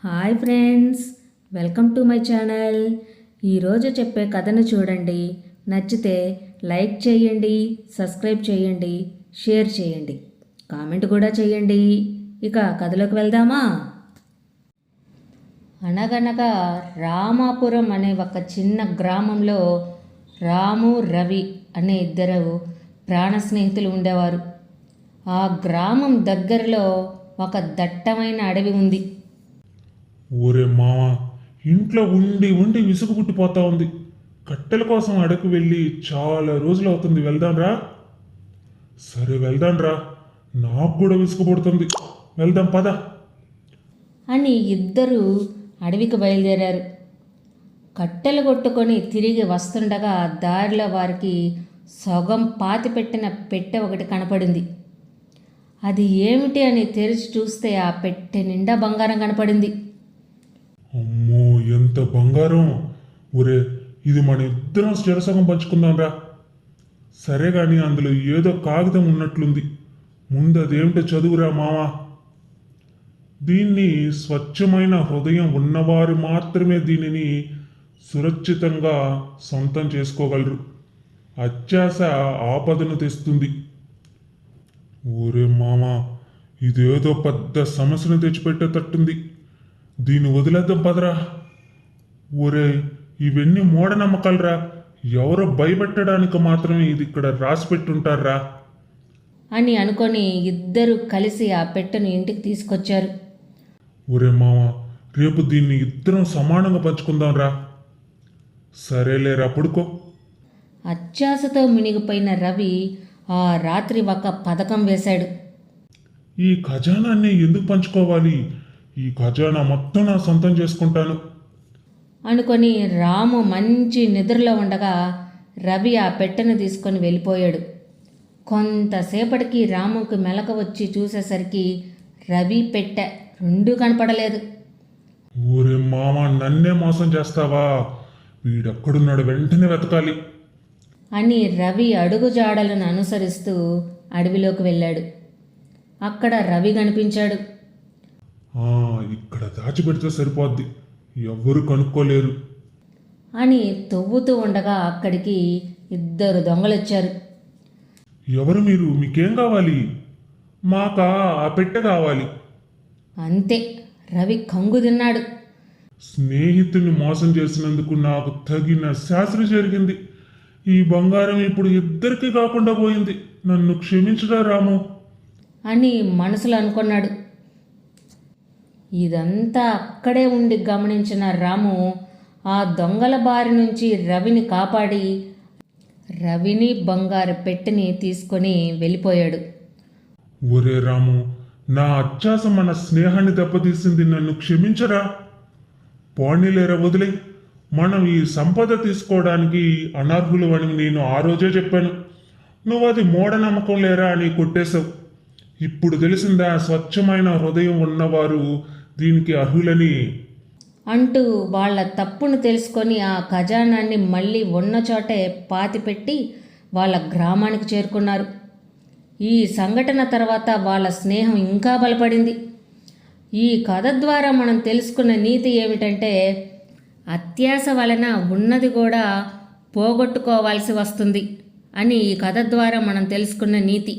Hi friends, welcome to my channel. ఈరోజు చెప్పే కథను చూడండి. నచ్చితే లైక్ చేయండి, సబ్స్క్రైబ్ చేయండి, షేర్ చేయండి, కామెంట్ కూడా చేయండి. ఇక కథలోకి వెళ్దామా? అనగనగా రామాపురం అనే ఒక చిన్న గ్రామంలో రాము, రవి అనే ఇద్దరు ప్రాణ స్నేహితులు ఉండేవారు. ఆ గ్రామం దగ్గరలో ఒక దట్టమైన అడవి ఉంది. ఊరే మామ, ఇంట్లో ఉండి ఉండి విసుగు పుట్టిపోతా ఉంది. కట్టెల కోసం అడకు వెళ్ళి చాలా రోజులు అవుతుంది. వెళ్దాంరా. సరే వెళ్దాంరా, నాకు కూడా విసుగు పుడుతుంది. వెళ్దాం పద అని ఇద్దరు అడవికి బయలుదేరారు. కట్టెలు కొట్టుకొని తిరిగి వస్తుండగా దారిలో వారికి సగం పాతిపెట్టిన పెట్టె ఒకటి కనపడింది. అది ఏమిటి అని తెరిచి చూస్తే ఆ పెట్టె నిండా బంగారం కనపడింది. అమ్మో, ఎంత బంగారం! ఊరే, ఇది మన ఇద్దరం చెరసగం పంచుకుందాంరా. సరే గాని అందులో ఏదో కాగితం ఉన్నట్లుంది. ముందు అదేమిటో చదువురా మావా. దీన్ని స్వచ్ఛమైన హృదయం ఉన్నవారు మాత్రమే దీనిని సురక్షితంగా సొంతం చేసుకోగలరు. అత్యాశ ఆపదను తెస్తుంది. ఊరే మామా, ఇదేదో పెద్ద సమస్యను తెచ్చిపెట్టేటట్టుంది. దీన్ని వదిలేద్దాం పదరా. ఊరే, ఇవన్నీ మూఢనమ్మకాలరా. ఎవరో భయపెట్టడానికి మాత్రమే ఇది ఇక్కడ రాసి పెట్టుంటారా అని అనుకొని ఇద్దరు కలిసి ఆ పెట్టెను ఇంటికి తీసుకొచ్చారు. ఊరే మామ, రేపు దీన్ని ఇద్దరం సమానంగా పంచుకుందాం రా. సరేలేరా, పడుకో. అత్యాశతో మునిగిపోయిన రవి ఆ రాత్రి ఒక పథకం వేశాడు. ఈ ఖజానాన్ని ఎందుకు పంచుకోవాలి? ఈ ఖజానా మొత్తం నా సొంతం చేసుకుంటాను అనుకొని రాము మంచి నిద్రలో ఉండగా రవి ఆ పెట్టెను తీసుకొని వెళ్ళిపోయాడు. కొంతసేపటికి రాముకి మెలక వచ్చి చూసేసరికి రవి పెట్టె రెండూ కనపడలేదు. ఊరే మామ, నన్నే మోసం చేస్తావా? వీడెక్కడున్నాడు, వెంటనే వెతకాలి అని రవి అడుగుజాడలను అనుసరిస్తూ అడవిలోకి వెళ్ళాడు. అక్కడ రవి కనిపించాడు. ఇక్కడ దాచిపెడితే సరిపోద్ది, ఎవ్వరూ కనుక్కోలేరు అని తవ్వుతూ ఉండగా అక్కడికి ఇద్దరు దొంగలొచ్చారు. ఎవరు మీరు? మీకేం కావాలి? మాకా ఆ పెట్టె కావాలి. అంతే, రవి కంగు తిన్నాడు. స్నేహితుని మోసం చేసినందుకు నాకు తగిన శాస్త్రం జరిగింది. ఈ బంగారం ఇప్పుడు ఇద్దరికి కాకుండా పోయింది. నన్ను క్షమించడా రాము అని మనసులో అనుకున్నాడు. ఇదంతా అక్కడే ఉండి గమనించిన రాము ఆ దొంగల బారి నుంచి రవిని కాపాడి రవిని బంగారు పెట్టెని తీసుకొని వెళ్ళిపోయాడు. ఒరే రాము, నా అత్యాస మన స్నేహాన్ని దెబ్బతీసింది. నన్ను క్షమించరా. పోనీలేరా, వదిలే. మనం ఈ సంపద తీసుకోవడానికి అనర్హులు అని నేను ఆ రోజే చెప్పాను. నువ్వు అది మూఢనమ్మకం లేరా అని కొట్టేశావు. ఇప్పుడు తెలిసిందా స్వచ్ఛమైన హృదయం ఉన్నవారు దీనికి అర్హులని అంటూ వాళ్ళ తప్పును తెలుసుకొని ఆ ఖజానాన్ని మళ్ళీ ఉన్న చోటే పాతిపెట్టి వాళ్ళ గ్రామానికి చేరుకున్నారు. ఈ సంఘటన తర్వాత వాళ్ళ స్నేహం ఇంకా బలపడింది. ఈ కథ ద్వారా మనం తెలుసుకున్న నీతి ఏమిటంటే, అత్యాశ వలన ఉన్నది కూడా పోగొట్టుకోవాల్సి వస్తుంది అని ఈ కథ ద్వారా మనం తెలుసుకున్న నీతి.